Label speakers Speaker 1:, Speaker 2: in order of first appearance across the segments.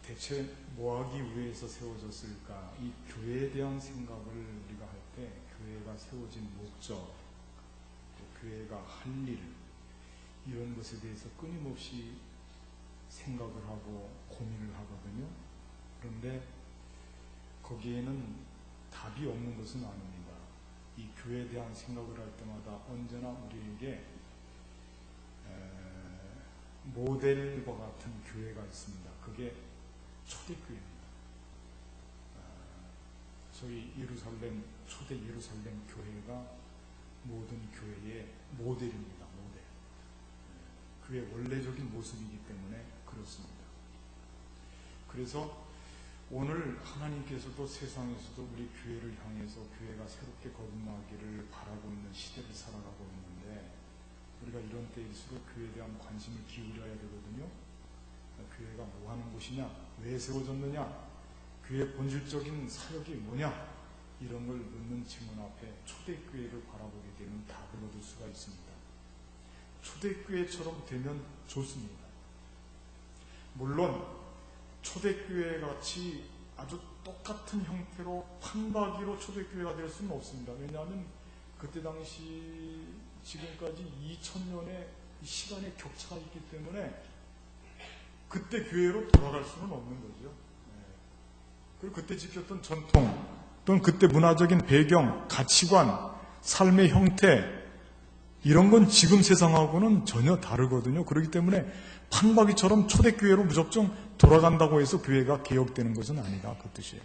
Speaker 1: 대체 뭐하기 위해서 세워졌을까? 이 교회에 대한 생각을 우리가 할 때 교회가 세워진 목적, 또 교회가 할 일, 이런 것에 대해서 끊임없이 생각을 하고 고민을 하거든요. 그런데 거기에는 답이 없는 것은 아닙니다. 이 교회에 대한 생각을 할 때마다 언제나 우리에게 모델과 같은 교회가 있습니다. 그게 초대교회입니다. 소위 예루살렘, 초대 예루살렘 교회가 모든 교회의 모델입니다. 모델. 그의 원래적인 모습이기 때문에 그렇습니다. 그래서 오늘 하나님께서도 세상에서도 우리 교회를 향해서 교회가 새롭게 거듭나기를 바라고 있는 시대를 살아가고 있는데, 우리가 이런 때일수록 교회에 대한 관심을 기울여야 되거든요. 교회가 뭐 하는 곳이냐, 왜 세워졌느냐, 교회의 본질적인 사역이 뭐냐, 이런 걸 묻는 질문 앞에 초대교회를 바라보게 되면 답을 얻을 수가 있습니다. 초대교회처럼 되면 좋습니다. 물론 초대교회 같이 아주 똑같은 형태로 판박이로 초대교회가 될 수는 없습니다. 왜냐하면 그때 당시 지금까지 2000년의 시간의 격차가 있기 때문에 그때 교회로 돌아갈 수는 없는 거죠. 그리고 그때 지켰던 전통 또는 그때 문화적인 배경, 가치관, 삶의 형태, 이런 건 지금 세상하고는 전혀 다르거든요. 그렇기 때문에 판박이처럼 초대교회로 무조건 돌아간다고 해서 교회가 개혁되는 것은 아니다, 그 뜻이에요.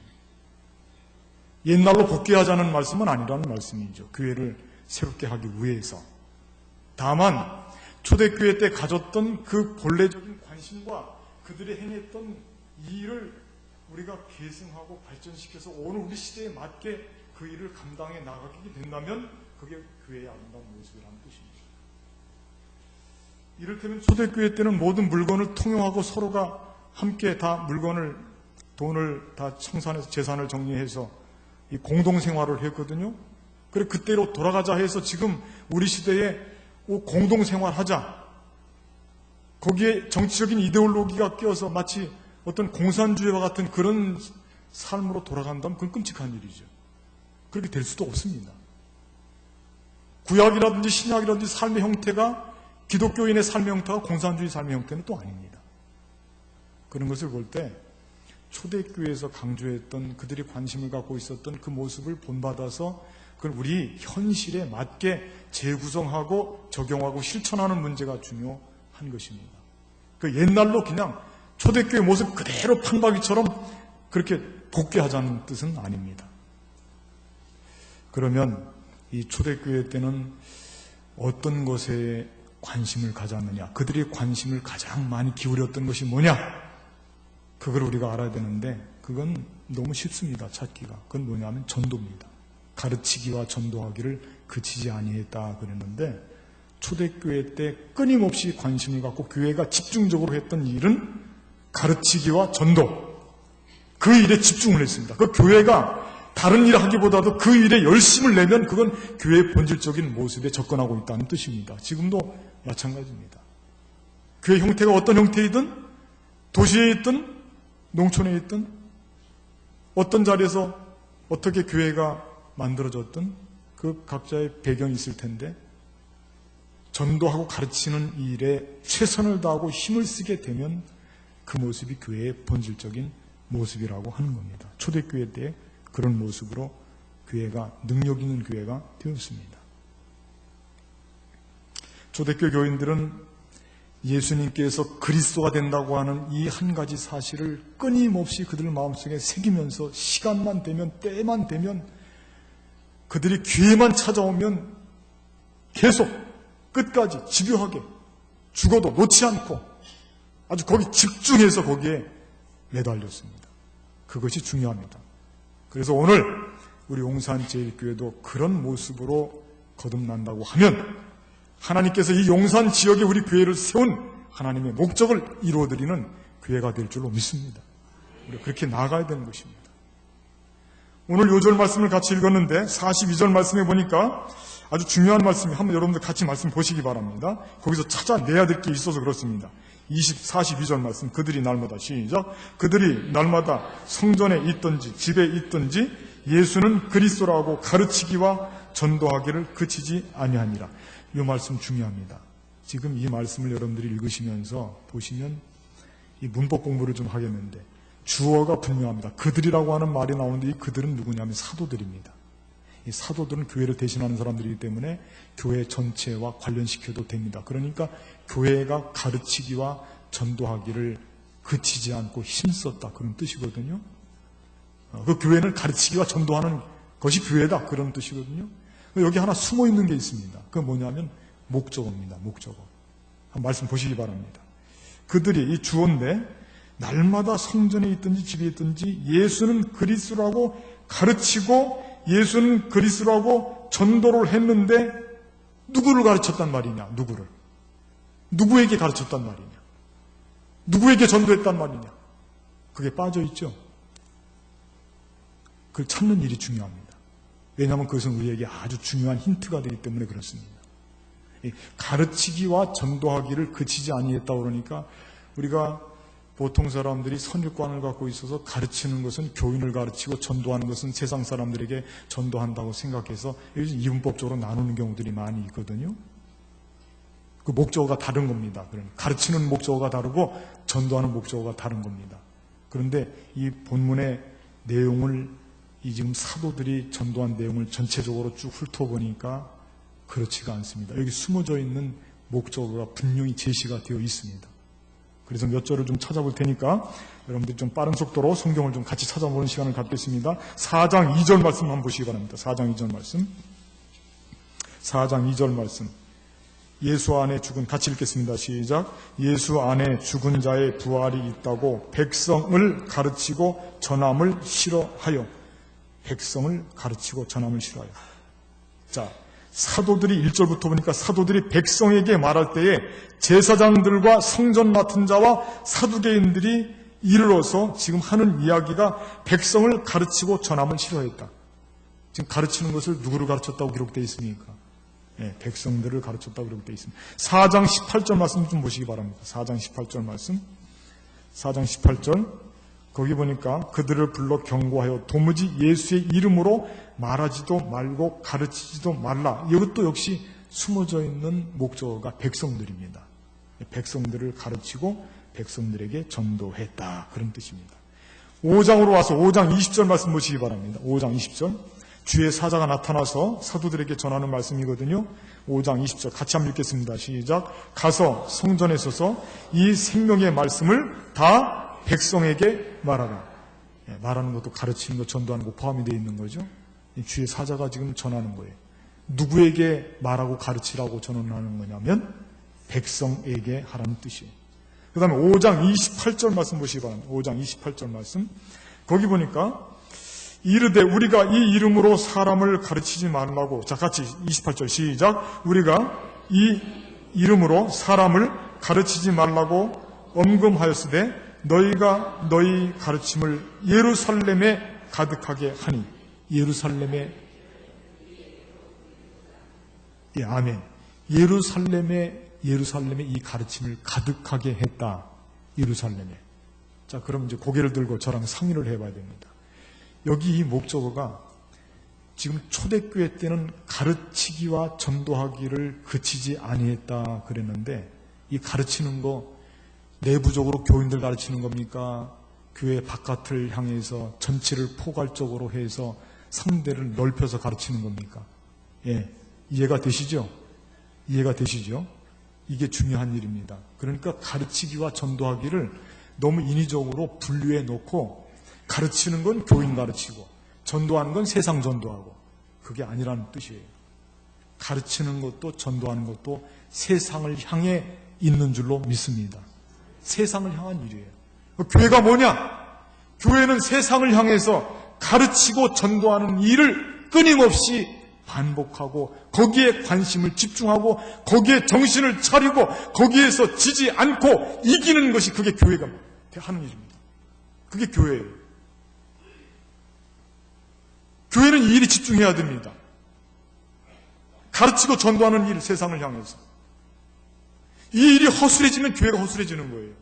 Speaker 1: 옛날로 복귀하자는 말씀은 아니라는 말씀이죠. 교회를 새롭게 하기 위해서. 다만 초대교회 때 가졌던 그 본래적인 관심과 그들이 행했던 이 일을 우리가 계승하고 발전시켜서 오늘 우리 시대에 맞게 그 일을 감당해 나가게 된다면 그게 교회의 아름다운 모습이라는 뜻입니다. 이를테면 초대교회 때는 모든 물건을 통용하고 서로가 함께 다 물건을, 돈을 다 청산해서 재산을 정리해서 이 공동생활을 했거든요. 그래 그때로 돌아가자 해서 지금 우리 시대에 공동생활하자, 거기에 정치적인 이데올로기가 끼어서 마치 어떤 공산주의와 같은 그런 삶으로 돌아간다면 그건 끔찍한 일이죠. 그렇게 될 수도 없습니다. 구약이라든지 신약이라든지 삶의 형태가, 기독교인의 삶의 형태가 공산주의 삶의 형태는 또 아닙니다. 그런 것을 볼 때 초대교회에서 강조했던, 그들이 관심을 갖고 있었던 그 모습을 본받아서 그걸 우리 현실에 맞게 재구성하고 적용하고 실천하는 문제가 중요한 것입니다. 그 옛날로 그냥 초대교회 모습 그대로 판박이처럼 그렇게 복귀하자는 뜻은 아닙니다. 그러면 이 초대교회 때는 어떤 것에 관심을 가졌느냐, 그들이 관심을 가장 많이 기울였던 것이 뭐냐, 그걸 우리가 알아야 되는데 그건 너무 쉽습니다. 찾기가. 그건 뭐냐면 전도입니다. 가르치기와 전도하기를 그치지 아니했다 그랬는데, 초대교회 때 끊임없이 관심을 갖고 교회가 집중적으로 했던 일은 가르치기와 전도, 그 일에 집중을 했습니다. 그 교회가 다른 일을 하기보다도 그 일에 열심을 내면 그건 교회의 본질적인 모습에 접근하고 있다는 뜻입니다. 지금도 마찬가지입니다. 교회 형태가 어떤 형태이든, 도시에 있든 농촌에 있든, 어떤 자리에서 어떻게 교회가 만들어졌든 그 각자의 배경이 있을 텐데, 전도하고 가르치는 일에 최선을 다하고 힘을 쓰게 되면 그 모습이 교회의 본질적인 모습이라고 하는 겁니다. 초대교회 때 그런 모습으로 교회가, 능력 있는 교회가 되었습니다. 초대교회 교인들은 예수님께서 그리스도가 된다고 하는 이 한 가지 사실을 끊임없이 그들 마음속에 새기면서 시간만 되면, 때만 되면, 그들이 기회만 찾아오면 계속 끝까지 집요하게 죽어도 놓지 않고 아주 거기 집중해서 거기에 매달렸습니다. 그것이 중요합니다. 그래서 오늘 우리 용산제일교회도 그런 모습으로 거듭난다고 하면 하나님께서 이 용산 지역에 우리 교회를 세운 하나님의 목적을 이루어드리는 교회가 될 줄로 믿습니다. 우리가 그렇게 나아가야 되는 것입니다. 오늘 요절 말씀을 같이 읽었는데 42절 말씀에 보니까 아주 중요한 말씀이, 한번 여러분들 같이 말씀 보시기 바랍니다. 거기서 찾아내야 될 게 있어서 그렇습니다. 42절 말씀, 그들이 날마다, 시작. 그들이 날마다 성전에 있든지 집에 있든지 예수는 그리스도라고 가르치기와 전도하기를 그치지 아니하니라. 이 말씀 중요합니다. 지금 이 말씀을 여러분들이 읽으시면서 보시면 이 문법 공부를 좀 하겠는데 주어가 분명합니다. 그들이라고 하는 말이 나오는데 이 그들은 누구냐면 사도들입니다. 이 사도들은 교회를 대신하는 사람들이기 때문에 교회 전체와 관련시켜도 됩니다. 그러니까 교회가 가르치기와 전도하기를 그치지 않고 힘썼다, 그런 뜻이거든요. 그 교회는 가르치기와 전도하는 것이 교회다, 그런 뜻이거든요. 여기 하나 숨어 있는 게 있습니다. 그건 뭐냐면 목적어입니다. 목적어. 한번 말씀 보시기 바랍니다. 그들이, 이 주어인데 날마다 성전에 있든지 집에 있든지 예수는 그리스도라고 가르치고 예수는 그리스도라고 전도를 했는데 누구를 가르쳤단 말이냐? 누구를? 누구에게 가르쳤단 말이냐? 누구에게 전도했단 말이냐? 그게 빠져있죠. 그걸 찾는 일이 중요합니다. 왜냐하면 그것은 우리에게 아주 중요한 힌트가 되기 때문에 그렇습니다. 가르치기와 전도하기를 그치지 아니했다 그러니까 우리가 보통 사람들이 선입관을 갖고 있어서 가르치는 것은 교인을 가르치고 전도하는 것은 세상 사람들에게 전도한다고 생각해서 이분법적으로 나누는 경우들이 많이 있거든요. 그 목적어가 다른 겁니다. 가르치는 목적어가 다르고 전도하는 목적어가 다른 겁니다. 그런데 이 본문의 내용을, 이 지금 사도들이 전도한 내용을 전체적으로 쭉 훑어보니까 그렇지가 않습니다. 여기 숨어져 있는 목적어가 분명히 제시가 되어 있습니다. 그래서 몇 절을 좀 찾아볼 테니까 여러분들이 좀 빠른 속도로 성경을 좀 같이 찾아보는 시간을 갖겠습니다. 4장 2절 말씀 한번 보시기 바랍니다. 4장 2절 말씀. 4장 2절 말씀. 예수 안에 죽은, 같이 읽겠습니다. 시작. 예수 안에 죽은 자의 부활이 있다고 백성을 가르치고 전함을 싫어하여. 백성을 가르치고 전함을 싫어하여. 자, 사도들이 1절부터 보니까 사도들이 백성에게 말할 때에 제사장들과 성전 맡은 자와 사두개인들이 이르러서 지금 하는 이야기가 백성을 가르치고 전함을 싫어했다. 지금 가르치는 것을 누구를 가르쳤다고 기록되어 있습니까? 네, 백성들을 가르쳤다고 기록되어 있습니다. 4장 18절 말씀 좀 보시기 바랍니다. 4장 18절 말씀. 4장 18절. 거기 보니까 그들을 불러 경고하여 도무지 예수의 이름으로 말하지도 말고 가르치지도 말라. 이것도 역시 숨어져 있는 목적어가 백성들입니다. 백성들을 가르치고 백성들에게 전도했다, 그런 뜻입니다. 5장으로 와서 5장 20절 말씀 보시기 바랍니다. 5장 20절. 주의 사자가 나타나서 사도들에게 전하는 말씀이거든요. 5장 20절 같이 한번 읽겠습니다. 시작. 가서 성전에 서서 이 생명의 말씀을 다 백성에게 말하라. 말하는 것도 가르치는 것, 전도하는 것 포함이 되어 있는 거죠. 주의 사자가 지금 전하는 거예요. 누구에게 말하고 가르치라고 전하는 거냐면 백성에게 하라는 뜻이에요. 그 다음에 5장 28절 말씀 보시기 바랍니다. 5장 28절 말씀. 거기 보니까 이르되 우리가 이 이름으로 사람을 가르치지 말라고. 자, 같이 28절 시작. 우리가 이 이름으로 사람을 가르치지 말라고 엄금하였으되 너희가 너희 가르침을 예루살렘에 가득하게 하니. 예루살렘에, 예, 아멘. 예루살렘에 이 가르침을 가득하게 했다. 예루살렘에. 자, 그럼 이제 고개를 들고 저랑 상의를 해봐야 됩니다. 여기 이 목적어가 지금 초대교회 때는 가르치기와 전도하기를 그치지 아니했다 그랬는데, 이 가르치는 거 내부적으로 교인들 가르치는 겁니까? 교회 바깥을 향해서 전체를 포괄적으로 해서 상대를 넓혀서 가르치는 겁니까? 예, 이해가 되시죠? 이해가 되시죠? 이게 중요한 일입니다. 그러니까 가르치기와 전도하기를 너무 인위적으로 분류해 놓고 가르치는 건 교인 가르치고 전도하는 건 세상 전도하고, 그게 아니라는 뜻이에요. 가르치는 것도 전도하는 것도 세상을 향해 있는 줄로 믿습니다. 세상을 향한 일이에요. 교회가 뭐냐? 교회는 세상을 향해서 가르치고 전도하는 일을 끊임없이 반복하고 거기에 관심을 집중하고 거기에 정신을 차리고 거기에서 지지 않고 이기는 것이, 그게 교회가 하는 일입니다. 그게 교회예요. 교회는 이 일에 집중해야 됩니다. 가르치고 전도하는 일, 세상을 향해서. 이 일이 허술해지면 교회가 허술해지는 거예요.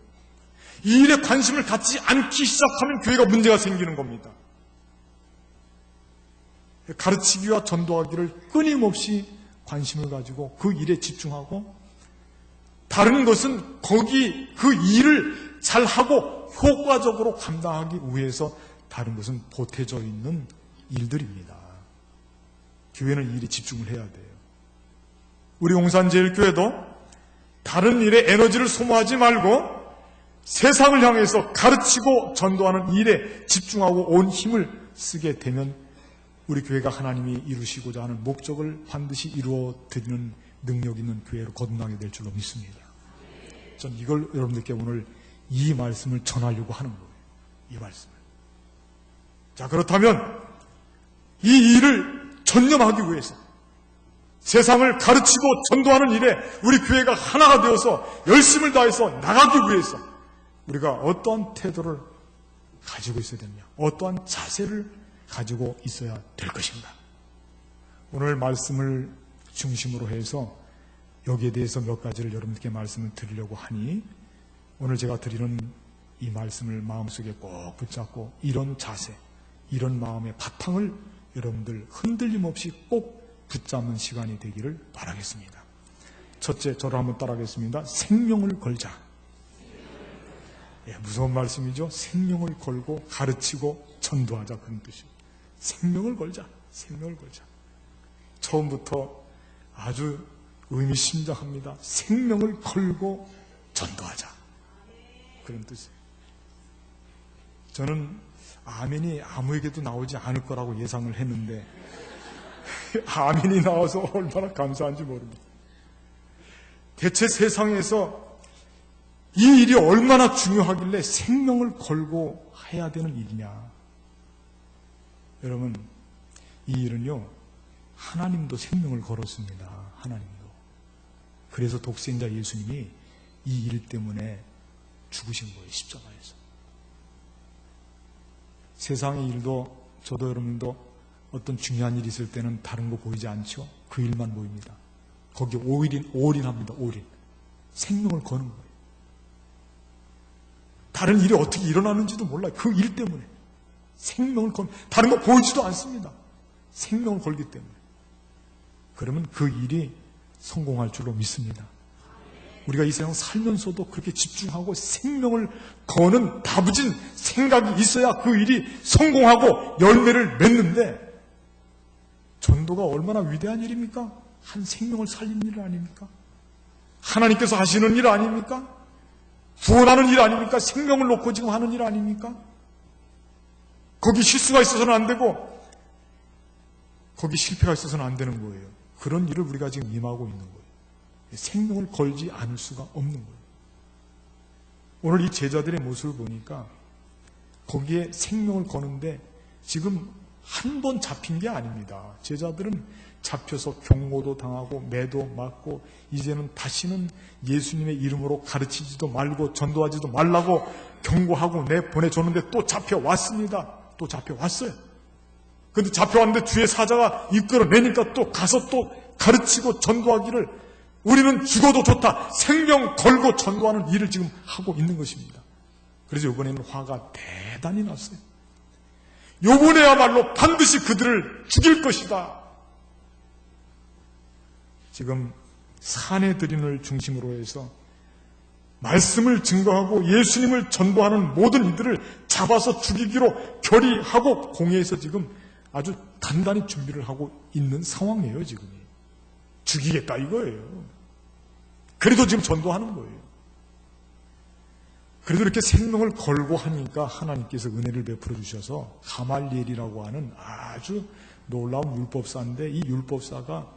Speaker 1: 이 일에 관심을 갖지 않기 시작하면 교회가 문제가 생기는 겁니다. 가르치기와 전도하기를 끊임없이 관심을 가지고 그 일에 집중하고, 다른 것은 거기 그 일을 잘하고 효과적으로 감당하기 위해서 다른 것은 보태져 있는 일들입니다. 교회는 이 일에 집중을 해야 돼요. 우리 용산제일교회도 다른 일에 에너지를 소모하지 말고 세상을 향해서 가르치고 전도하는 일에 집중하고 온 힘을 쓰게 되면 우리 교회가 하나님이 이루시고자 하는 목적을 반드시 이루어 드리는 능력 있는 교회로 거듭나게 될 줄로 믿습니다. 전 이걸 여러분들께 오늘 이 말씀을 전하려고 하는 거예요. 이 말씀을. 자, 그렇다면 이 일을 전념하기 위해서, 세상을 가르치고 전도하는 일에 우리 교회가 하나가 되어서 열심을 다해서 나가기 위해서 우리가 어떠한 태도를 가지고 있어야 되느냐, 어떠한 자세를 가지고 있어야 될 것인가. 오늘 말씀을 중심으로 해서 여기에 대해서 몇 가지를 여러분께 말씀을 드리려고 하니, 오늘 제가 드리는 이 말씀을 마음속에 꼭 붙잡고 이런 자세, 이런 마음의 바탕을 여러분들 흔들림 없이 꼭 붙잡는 시간이 되기를 바라겠습니다. 첫째, 저를 한번 따라하겠습니다. 생명을 걸자. 무서운 말씀이죠. 생명을 걸고 가르치고 전도하자, 그런 뜻이에요. 생명을 걸자. 생명을 걸자. 처음부터 아주 의미심장합니다. 생명을 걸고 전도하자, 그런 뜻이에요. 저는 아멘이 아무에게도 나오지 않을 거라고 예상을 했는데 아멘이 나와서 얼마나 감사한지 모릅니다. 대체 세상에서 이 일이 얼마나 중요하길래 생명을 걸고 해야 되는 일이냐. 여러분, 이 일은요, 하나님도 생명을 걸었습니다. 하나님도. 그래서 독생자 예수님이 이 일 때문에 죽으신 거예요. 십자가에서. 세상의 일도, 저도 여러분도 어떤 중요한 일이 있을 때는 다른 거 보이지 않죠? 그 일만 보입니다. 거기 올인합니다. 올인. 생명을 거는 거예요. 다른 일이 어떻게 일어나는지도 몰라요. 그 일 때문에. 생명을 건, 다른 거 보이지도 않습니다. 생명을 걸기 때문에. 그러면 그 일이 성공할 줄로 믿습니다. 우리가 이 세상 살면서도 그렇게 집중하고 생명을 거는 다부진 생각이 있어야 그 일이 성공하고 열매를 맺는데, 전도가 얼마나 위대한 일입니까? 한 생명을 살리는 일 아닙니까? 하나님께서 하시는 일 아닙니까? 구원하는 일 아닙니까? 생명을 놓고 지금 하는 일 아닙니까? 거기 실수가 있어서는 안 되고 거기 실패가 있어서는 안 되는 거예요. 그런 일을 우리가 지금 임하고 있는 거예요. 생명을 걸지 않을 수가 없는 거예요. 오늘 이 제자들의 모습을 보니까 거기에 생명을 거는데 지금 한 번 잡힌 게 아닙니다. 제자들은 잡혀서 경고도 당하고 매도 맞고 이제는 다시는 예수님의 이름으로 가르치지도 말고 전도하지도 말라고 경고하고 보내줬는데 또 잡혀왔습니다. 또 잡혀왔어요. 근데 잡혀왔는데 주의 사자가 이끌어내니까 또 가서 또 가르치고 전도하기를, 우리는 죽어도 좋다, 생명 걸고 전도하는 일을 지금 하고 있는 것입니다. 그래서 이번에는 화가 대단히 났어요. 이번에야말로 반드시 그들을 죽일 것이다. 지금 사내들인을 중심으로 해서 말씀을 증거하고 예수님을 전도하는 모든 이들을 잡아서 죽이기로 결의하고 공회에서 지금 아주 단단히 준비를 하고 있는 상황이에요. 지금 죽이겠다 이거예요. 그래도 지금 전도하는 거예요. 그래도 이렇게 생명을 걸고 하니까 하나님께서 은혜를 베풀어 주셔서 가말리엘이라고 하는 아주 놀라운 율법사인데, 이 율법사가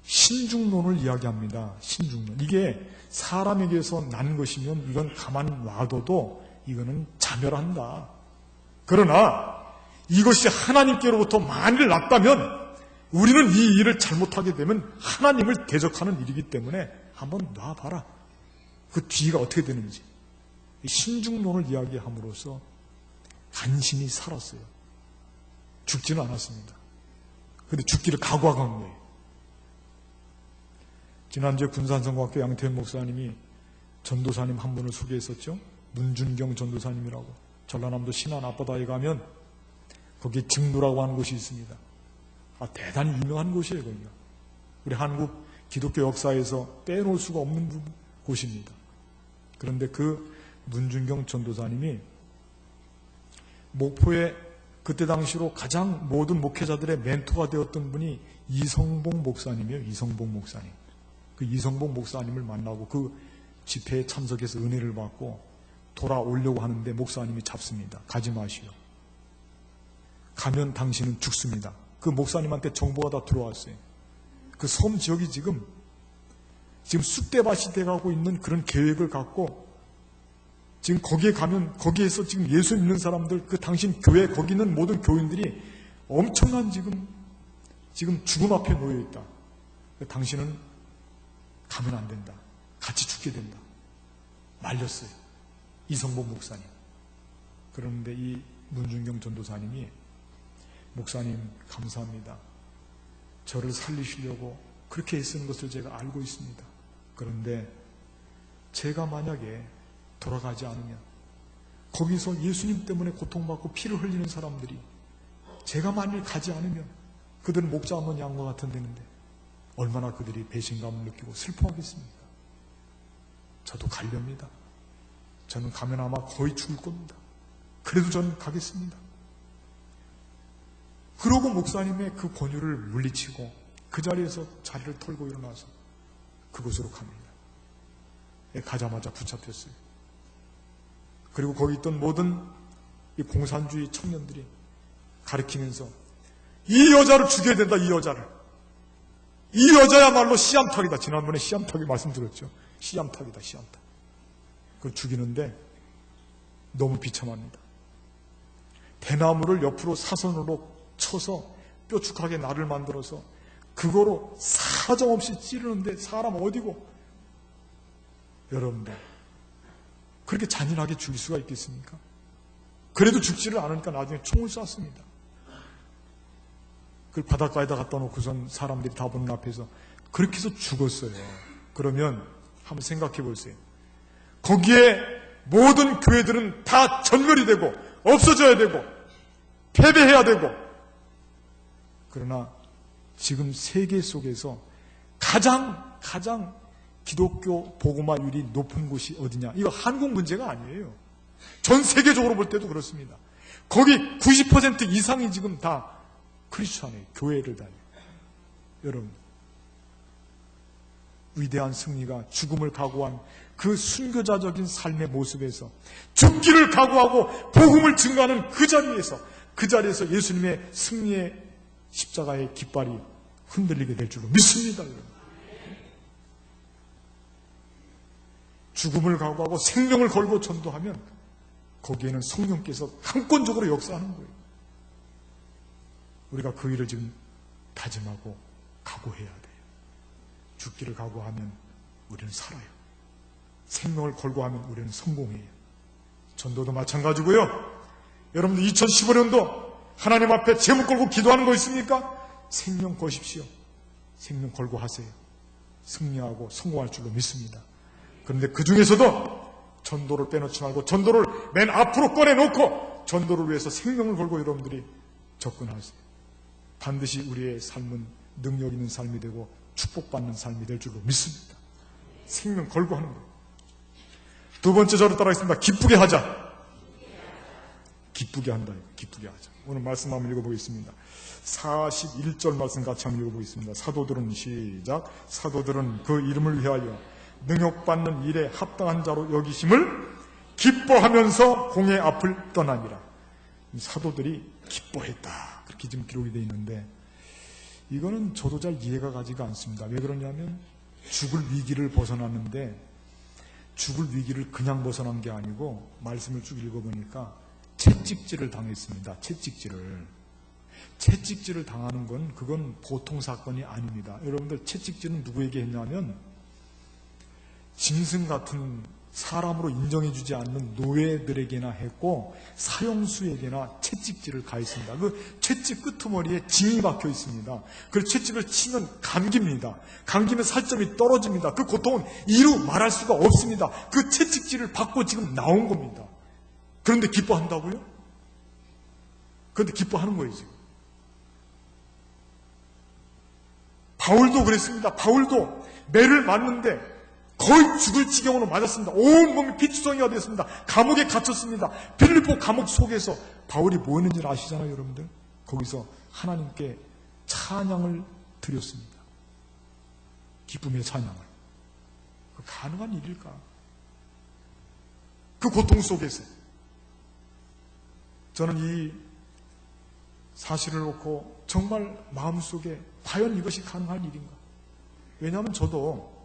Speaker 1: 신중론을 이야기합니다. 신중론. 이게 사람에게서 난 것이면 이건 가만 놔둬도 이거는 자멸한다. 그러나 이것이 하나님께로부터 만일 났다면 우리는 이 일을 잘못하게 되면 하나님을 대적하는 일이기 때문에 한번 놔봐라. 그 뒤가 어떻게 되는지. 신중론을 이야기함으로써 간신히 살았어요. 죽지는 않았습니다. 근데 죽기를 각오한 거예요. 지난주에 군산성공학교 양태현 목사님이 전도사님 한 분을 소개했었죠. 문준경 전도사님이라고. 전라남도 신안 앞바다에 가면 거기 증루라고 하는 곳이 있습니다. 대단히 유명한 곳이에요. 거기가. 우리 한국 기독교 역사에서 빼놓을 수가 없는 곳입니다. 그런데 그 문준경 전도사님이 목포에 그때 당시로 가장 모든 목회자들의 멘토가 되었던 분이 이성봉 목사님이에요. 이성봉 목사님. 그 이성봉 목사님을 만나고 그 집회에 참석해서 은혜를 받고 돌아오려고 하는데 목사님이 잡습니다. 가지 마시오. 가면 당신은 죽습니다. 그 목사님한테 정보가 다 들어왔어요. 그 섬 지역이 지금 쑥대밭이 돼가고 있는 그런 계획을 갖고 지금 거기에 가면 거기에서 지금 예수 믿는 사람들 그 당신 교회 거기 있는 모든 교인들이 엄청난 지금 죽음 앞에 놓여 있다. 당신은 가면 안 된다. 같이 죽게 된다. 말렸어요. 이성봉 목사님. 그런데 이 문준경 전도사님이 목사님 감사합니다. 저를 살리시려고 그렇게 애쓰는 것을 제가 알고 있습니다. 그런데 제가 만약에 돌아가지 않으면 거기서 예수님 때문에 고통받고 피를 흘리는 사람들이 제가 만일 가지 않으면 그들은 목자 없는 양과 같은 데는데 얼마나 그들이 배신감을 느끼고 슬퍼하겠습니까? 저도 가렵니다. 저는 가면 아마 거의 죽을 겁니다. 그래도 저는 가겠습니다. 그러고 목사님의 그 권유를 물리치고 그 자리에서 자리를 털고 일어나서 그곳으로 갑니다. 가자마자 붙잡혔어요. 그리고 거기 있던 모든 이 공산주의 청년들이 가리키면서 이 여자를 죽여야 된다. 이 여자를. 이 여자야말로 씨암탉이다. 지난번에 씨암탉이 말씀드렸죠. 씨암탉이다. 씨암탉. 그걸 죽이는데 너무 비참합니다. 대나무를 옆으로 사선으로 쳐서 뾰족하게 날을 만들어서 그거로 사정없이 찌르는데 사람 어디고 여러분들 그렇게 잔인하게 죽일 수가 있겠습니까? 그래도 죽지를 않으니까 나중에 총을 쐈습니다. 그걸 바닷가에다 갖다 놓고선 사람들이 다 보는 앞에서 그렇게 해서 죽었어요. 그러면 한번 생각해 보세요. 거기에 모든 교회들은 다 전멸이 되고 없어져야 되고 패배해야 되고 그러나 지금 세계 속에서 가장 기독교 복음화율이 높은 곳이 어디냐? 이거 한국 문제가 아니에요. 전 세계적으로 볼 때도 그렇습니다. 거기 90% 이상이 지금 다 크리스찬이에요. 교회를 다녀요. 여러분, 위대한 승리가 죽음을 각오한 그 순교자적인 삶의 모습에서 죽기를 각오하고 복음을 증거하는 그 자리에서 예수님의 승리의 십자가의 깃발이 흔들리게 될 줄로 믿습니다. 여러분. 죽음을 각오하고 생명을 걸고 전도하면 거기에는 성령께서 강권적으로 역사하는 거예요. 우리가 그 일을 지금 다짐하고 각오해야 돼요. 죽기를 각오하면 우리는 살아요. 생명을 걸고 하면 우리는 성공해요. 전도도 마찬가지고요. 여러분들 2015년도 하나님 앞에 제목 걸고 기도하는 거 있습니까? 생명 거십시오. 생명 걸고 하세요. 승리하고 성공할 줄로 믿습니다. 그런데 그 중에서도 전도를 빼놓지 말고 전도를 맨 앞으로 꺼내놓고 전도를 위해서 생명을 걸고 여러분들이 접근하세요. 반드시 우리의 삶은 능력 있는 삶이 되고 축복받는 삶이 될 줄로 믿습니다. 생명 걸고 하는 것. 두 번째 저를 따라하겠습니다. 기쁘게 하자. 기쁘게 한다. 기쁘게 하자. 오늘 말씀 한번 읽어보겠습니다. 41절 말씀 같이 한번 읽어보겠습니다. 사도들은 시작. 사도들은 그 이름을 위하여 능욕받는 일에 합당한 자로 여기심을 기뻐하면서 공의 앞을 떠나니라. 사도들이 기뻐했다. 그렇게 지금 기록이 되어 있는데 이거는 저도 잘 이해가 가지가 않습니다. 왜 그러냐면 죽을 위기를 벗어났는데 죽을 위기를 그냥 벗어난 게 아니고 말씀을 쭉 읽어보니까 채찍질을 당했습니다. 채찍질을 당하는 건 그건 보통 사건이 아닙니다. 여러분들 채찍질은 누구에게 했냐면 짐승 같은 사람으로 인정해주지 않는 노예들에게나 했고 사형수에게나 채찍질을 가했습니다. 그 채찍 끄트머리에 징이 박혀 있습니다. 그 채찍을 치면 감깁니다. 감기면 살점이 떨어집니다. 그 고통은 이루 말할 수가 없습니다. 그 채찍질을 받고 지금 나온 겁니다. 그런데 기뻐한다고요? 그런데 기뻐하는 거예요 지금. 바울도 그랬습니다. 바울도 매를 맞는데 거의 죽을 지경으로 맞았습니다. 온몸이 피투성이가 됐습니다. 감옥에 갇혔습니다. 빌립보 감옥 속에서 바울이 뭐 했는지 아시잖아요, 여러분들? 거기서 하나님께 찬양을 드렸습니다. 기쁨의 찬양을. 그 가능한 일일까? 그 고통 속에서 저는 이 사실을 놓고 정말 마음속에 과연 이것이 가능한 일인가? 왜냐하면 저도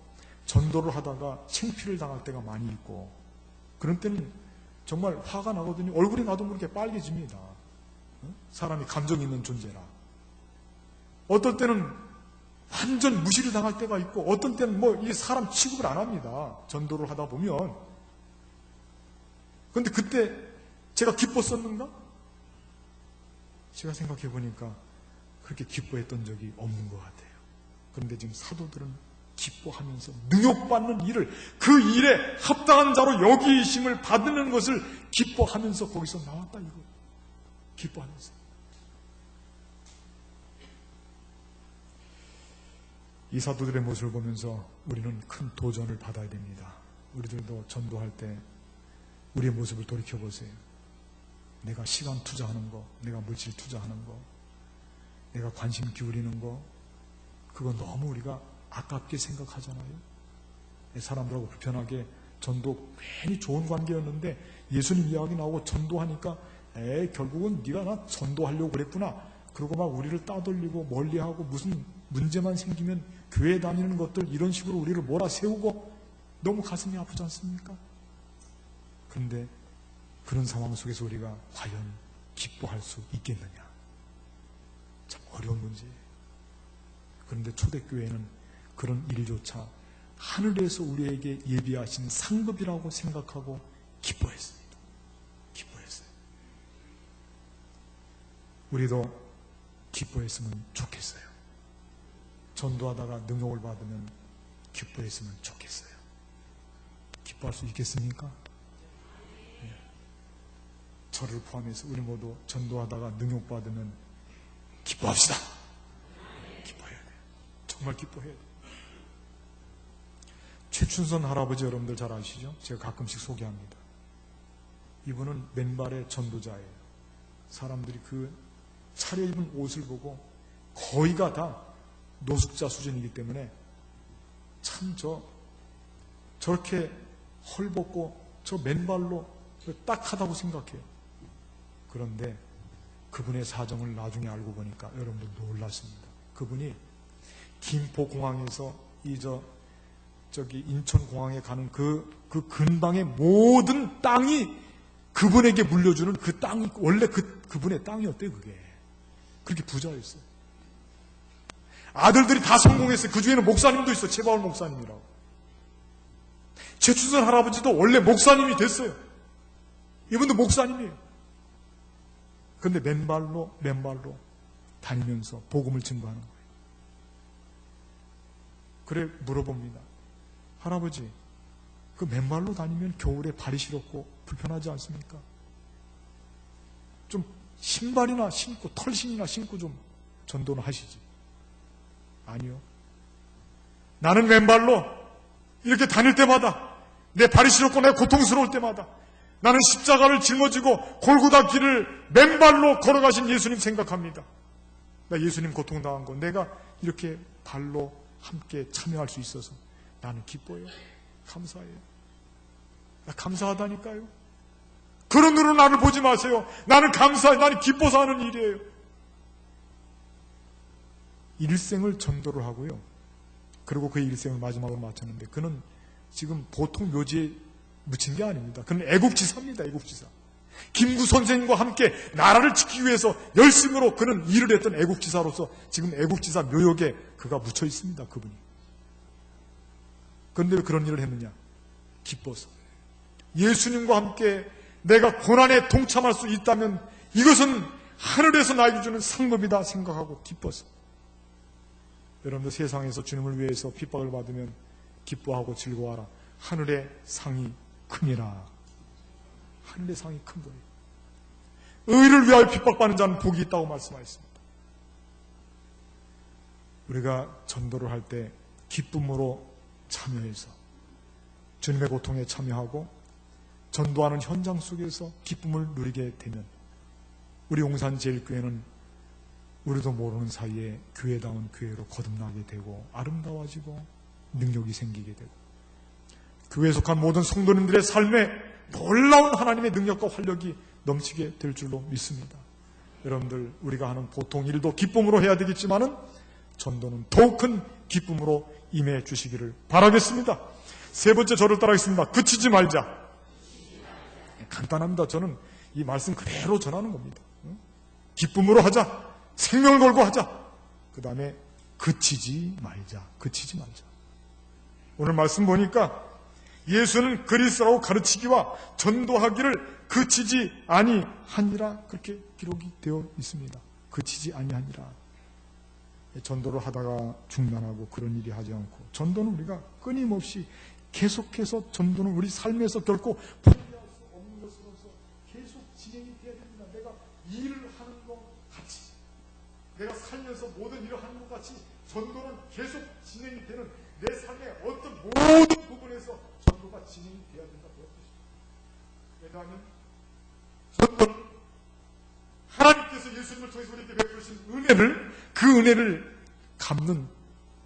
Speaker 1: 전도를 하다가 창피를 당할 때가 많이 있고 그런 때는 정말 화가 나거든요. 얼굴이 나도 모르게 빨개집니다. 사람이 감정이 있는 존재라. 어떨 때는 완전 무시를 당할 때가 있고 어떤 때는 뭐 이 사람 취급을 안 합니다. 전도를 하다 보면. 그런데 그때 제가 기뻤었는가? 제가 생각해 보니까 그렇게 기뻐했던 적이 없는 것 같아요. 그런데 지금 사도들은 기뻐하면서 능욕받는 일을 그 일에 합당한 자로 여기심을 받는 것을 기뻐하면서 거기서 나왔다 이거. 기뻐하면서. 이 사도들의 모습을 보면서 우리는 큰 도전을 받아야 됩니다. 우리들도 전도할 때 우리의 모습을 돌이켜보세요. 내가 시간 투자하는 거, 내가 물질 투자하는 거, 내가 관심 기울이는 거, 그거 너무 우리가 아깝게 생각하잖아요. 사람들하고 불편하게 전도 괜히 좋은 관계였는데 예수님 이야기 나오고 전도하니까 결국은 네가 나 전도하려고 그랬구나. 그러고 막 우리를 따돌리고 멀리하고 무슨 문제만 생기면 교회 다니는 것들 이런 식으로 우리를 몰아세우고 너무 가슴이 아프지 않습니까? 그런데 그런 상황 속에서 우리가 과연 기뻐할 수 있겠느냐? 참 어려운 문제예요. 그런데 초대교회는 그런 일조차 하늘에서 우리에게 예비하신 상급이라고 생각하고 기뻐했습니다. 기뻐했어요. 우리도 기뻐했으면 좋겠어요. 전도하다가 능력을 받으면 기뻐했으면 좋겠어요. 기뻐할 수 있겠습니까? 네. 저를 포함해서 우리 모두 전도하다가 능력 받으면 기뻐합시다. 기뻐해야 돼요. 정말 기뻐해야 돼요. 최춘선 할아버지 여러분들 잘 아시죠? 제가 가끔씩 소개합니다. 이분은 맨발의 전도자예요. 사람들이 그 차려입은 옷을 보고 거의가 다 노숙자 수준이기 때문에 참 저렇게 헐벗고 저 맨발로 딱하다고 생각해요. 그런데 그분의 사정을 나중에 알고 보니까 여러분들 놀랐습니다. 그분이 김포공항에서 저기 인천공항에 가는 그 근방의 모든 땅이 그분에게 물려주는 그 땅이 원래 그분의 땅이었대요. 그게 그렇게 부자였어요. 아들들이 다 성공했어요. 그 중에는 목사님도 있어요. 최바울 목사님이라고. 최춘선 할아버지도 원래 목사님이 됐어요. 이분도 목사님이에요. 그런데 맨발로 다니면서 복음을 증거하는 거예요. 그래 물어봅니다. 할아버지, 그 맨발로 다니면 겨울에 발이 시렵고 불편하지 않습니까? 좀 신발이나 신고 털신이나 신고 좀 전도는 하시지. 아니요. 나는 맨발로 이렇게 다닐 때마다 내 발이 시렵고 내 고통스러울 때마다 나는 십자가를 짊어지고 골고다 길을 맨발로 걸어가신 예수님 생각합니다. 나 예수님 고통당한 거 내가 이렇게 발로 함께 참여할 수 있어서 나는 기뻐요. 감사해요. 나 감사하다니까요. 그런 눈으로 나를 보지 마세요. 나는 감사해. 나는 기뻐서 하는 일이에요. 일생을 전도를 하고요. 그리고 그 일생을 마지막으로 마쳤는데 그는 지금 보통 묘지에 묻힌 게 아닙니다. 그는 애국지사입니다. 애국지사. 김구 선생님과 함께 나라를 지키기 위해서 열심으로 그는 일을 했던 애국지사로서 지금 애국지사 묘역에 그가 묻혀 있습니다. 그분이. 그런데 왜 그런 일을 했느냐? 기뻐서. 예수님과 함께 내가 고난에 동참할 수 있다면 이것은 하늘에서 나에게 주는 상급이다 생각하고 기뻐서, 여러분들 세상에서 주님을 위해서 핍박을 받으면 기뻐하고 즐거워하라. 하늘의 상이 크니라. 하늘의 상이 큰 거예요. 의를 위하여 핍박받는 자는 복이 있다고 말씀하셨습니다. 우리가 전도를 할 때 기쁨으로 참여해서 주님의 고통에 참여하고 전도하는 현장 속에서 기쁨을 누리게 되면 우리 용산제일교회는 우리도 모르는 사이에 교회다운 교회로 거듭나게 되고 아름다워지고 능력이 생기게 되고 교회에 속한 모든 성도님들의 삶에 놀라운 하나님의 능력과 활력이 넘치게 될 줄로 믿습니다. 여러분들, 우리가 하는 보통 일도 기쁨으로 해야 되겠지만은 전도는 더욱 큰 기쁨으로 임해 주시기를 바라겠습니다. 세 번째, 저를 따라하겠습니다. 그치지 말자. 간단합니다. 저는 이 말씀 그대로 전하는 겁니다. 기쁨으로 하자. 생명을 걸고 하자. 그 다음에 그치지 말자. 그치지 말자. 오늘 말씀 보니까 예수는 그리스도라고 가르치기와 전도하기를 그치지 아니하니라, 그렇게 기록이 되어 있습니다. 그치지 아니하니라. 전도를 하다가 중단하고 그런 일이 하지 않고, 전도는 우리가 끊임없이 계속해서, 전도는 우리 삶에서 결코 포기할 수 없는 것으로서 계속 진행이 돼야 됩니다. 내가 일을 하는 것 같이, 내가 살면서 모든 일을 하는 것 같이 전도는 계속 진행이 되는, 내 삶의 어떤 모든 부분에서 전도가 진행이 돼야 된다. 왜냐하면 전도는 하나님께서 예수님을 통해서 우리에게 베푸신 은혜를, 그 은혜를 갚는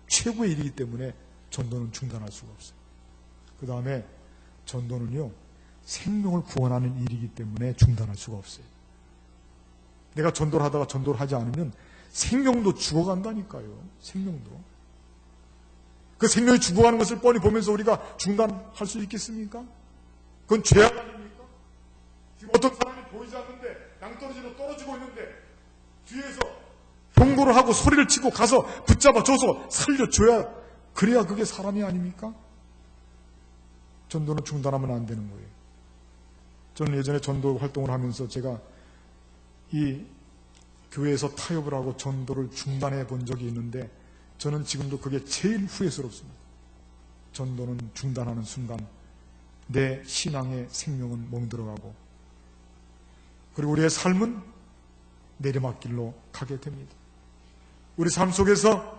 Speaker 1: 최고의 일이기 때문에 전도는 중단할 수가 없어요. 그 다음에 전도는요, 생명을 구원하는 일이기 때문에 중단할 수가 없어요. 내가 전도를 하다가 전도를 하지 않으면 생명도 죽어간다니까요. 생명도. 그 생명이 죽어가는 것을 뻔히 보면서 우리가 중단할 수 있겠습니까? 그건 죄악 아닙니까? 지금 어떤 사람이 보이지 않는데 낭떠러지로 떨어지고 있는데 뒤에서 경고를 하고 소리를 치고 가서 붙잡아줘서 살려줘야, 그래야 그게 사람이 아닙니까? 전도는 중단하면 안 되는 거예요. 저는 예전에 전도 활동을 하면서 제가 이 교회에서 타협을 하고 전도를 중단해 본 적이 있는데, 저는 지금도 그게 제일 후회스럽습니다. 전도는 중단하는 순간 내 신앙의 생명은 멍들어가고, 그리고 우리의 삶은 내리막길로 가게 됩니다. 우리 삶 속에서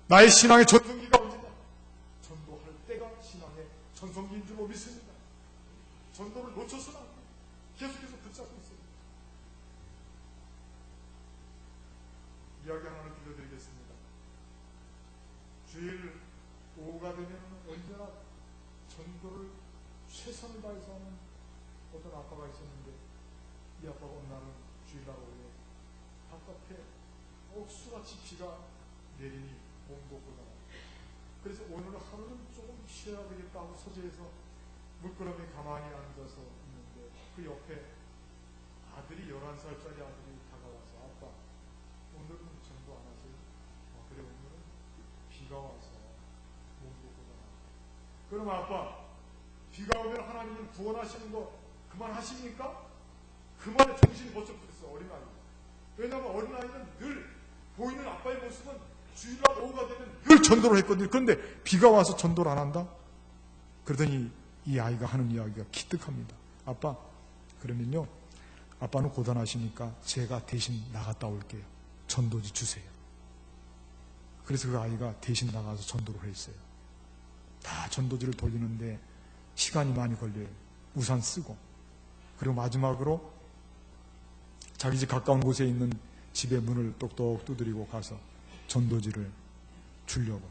Speaker 1: 나의 신앙의 전성기가 언제다? 전도할 때가 신앙의 전성기인 줄로 믿습니다. 전도를 놓쳐서는 계속해서 붙잡고 있어요. 이야기 하나를 들려드리겠습니다. 주일 오후가 되면 언제나 전도를 최선을 다해서 하는 어떤 아빠가 있었는데, 이 아빠가 어느 날은 주일날 오후에 바깥에 억수같이 비가 내리니 몸도 고단하고, 그래서 오늘 하루는 조금 쉬어야 되겠다 하고 서재에서 물끄러미 가만히 앉아서 있는데, 그 옆에 아들이 11살짜리 아들이 다가와서, 아빠 오늘은 전도 안 하세요? 그래, 오늘은 비가 와서 몸도 고단하고. 그럼 아빠, 비가 오면 하나님은 구원하시는 거 그만하십니까? 그 말에 정신이 번쩍 들었어, 어린아이. 왜냐하면 어린아이는 늘 보이는 아빠의 모습은 주일날 오후가 되면 늘 전도를 했거든요. 그런데 비가 와서 전도를 안 한다? 그러더니 이 아이가 하는 이야기가 기특합니다. 아빠, 그러면요, 아빠는 고단하시니까 제가 대신 나갔다 올게요. 전도지 주세요. 그래서 그 아이가 대신 나가서 전도를 했어요. 다 전도지를 돌리는데 시간이 많이 걸려요. 우산 쓰고. 그리고 마지막으로 자기 집 가까운 곳에 있는 집의 문을 똑똑 두드리고 가서 전도지를 주려고.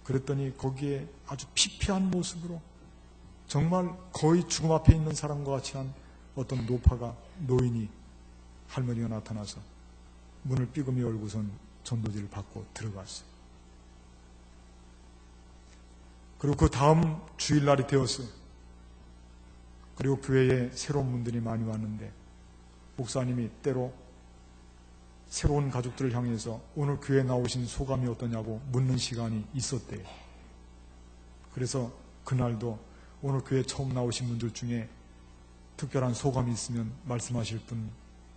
Speaker 1: 그랬더니 거기에 아주 피폐한 모습으로 정말 거의 죽음 앞에 있는 사람과 같이 한 어떤 노인이, 할머니가 나타나서 문을 삐금이 열고선 전도지를 받고 들어갔어요. 그리고 그 다음 주일날이 되었어요. 그리고 교회에 새로운 분들이 많이 왔는데, 목사님이 때로 새로운 가족들을 향해서 오늘 교회에 나오신 소감이 어떠냐고 묻는 시간이 있었대요. 그래서 그날도 오늘 교회 처음 나오신 분들 중에 특별한 소감이 있으면 말씀하실 분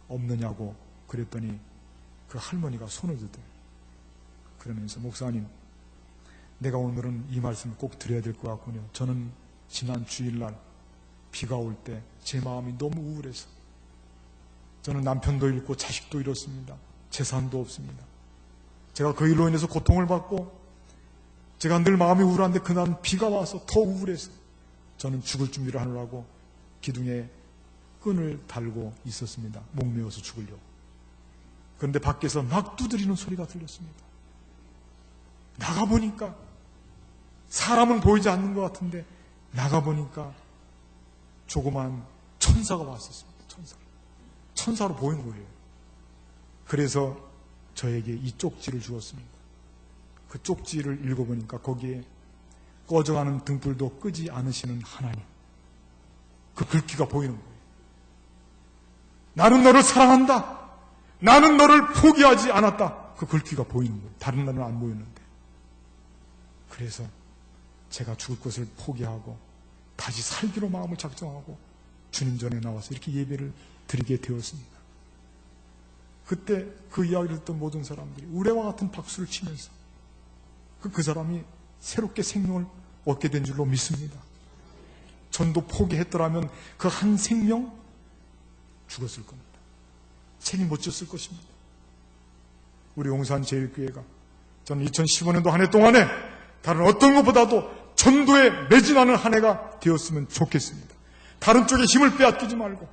Speaker 1: 없느냐고 그랬더니 그 할머니가 손을 들더래요. 그러면서 목사님, 내가 오늘은 이 말씀을 꼭 드려야 될 것 같군요. 저는 지난 주일날 비가 올 때 제 마음이 너무 우울해서 저는 남편도 잃고 자식도 잃었습니다. 재산도 없습니다. 제가 그 일로 인해서 고통을 받고 제가 늘 마음이 우울한데 그날 비가 와서 더 우울해서 저는 죽을 준비를 하느라고 기둥에 끈을 달고 있었습니다. 목매어서 죽으려고. 그런데 밖에서 막 두드리는 소리가 들렸습니다. 나가보니까 사람은 보이지 않는 것 같은데 나가보니까 조그만 천사가 왔었습니다. 천사로 보인 거예요. 그래서 저에게 이 쪽지를 주었습니다. 그 쪽지를 읽어보니까 거기에 꺼져가는 등불도 끄지 않으시는 하나님, 그 글귀가 보이는 거예요. 나는 너를 사랑한다. 나는 너를 포기하지 않았다. 그 글귀가 보이는 거예요. 다른 날은 안 보였는데. 그래서 제가 죽을 것을 포기하고 다시 살기로 마음을 작정하고 주님 전에 나와서 이렇게 예배를 드리게 되었습니다. 그때 그 이야기를 듣던 모든 사람들이 우레와 같은 박수를 치면서 그 사람이 새롭게 생명을 얻게 된 줄로 믿습니다. 전도 포기했더라면 그 한 생명 죽었을 겁니다. 책임 못 졌을 것입니다. 우리 용산제일교회가 저는 2015년도 한 해 동안에 다른 어떤 것보다도 전도에 매진하는 한 해가 되었으면 좋겠습니다. 다른 쪽에 힘을 빼앗기지 말고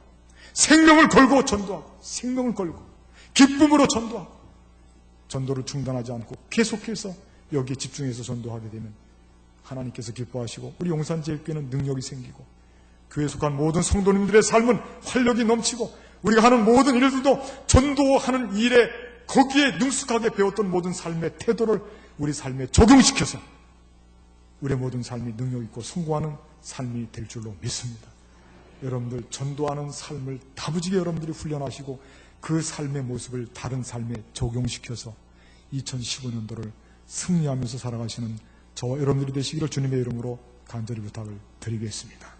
Speaker 1: 생명을 걸고 전도하고 생명을 걸고 기쁨으로 전도하고 전도를 중단하지 않고 계속해서 여기에 집중해서 전도하게 되면 하나님께서 기뻐하시고 우리 용산제일교회는 능력이 생기고 교회에 속한 모든 성도님들의 삶은 활력이 넘치고 우리가 하는 모든 일들도 전도하는 일에 거기에 능숙하게 배웠던 모든 삶의 태도를 우리 삶에 적용시켜서 우리의 모든 삶이 능력 있고 성공하는 삶이 될 줄로 믿습니다. 여러분들 전도하는 삶을 다부지게 여러분들이 훈련하시고 그 삶의 모습을 다른 삶에 적용시켜서 2015년도를 승리하면서 살아가시는 저와 여러분들이 되시기를 주님의 이름으로 간절히 부탁을 드리겠습니다.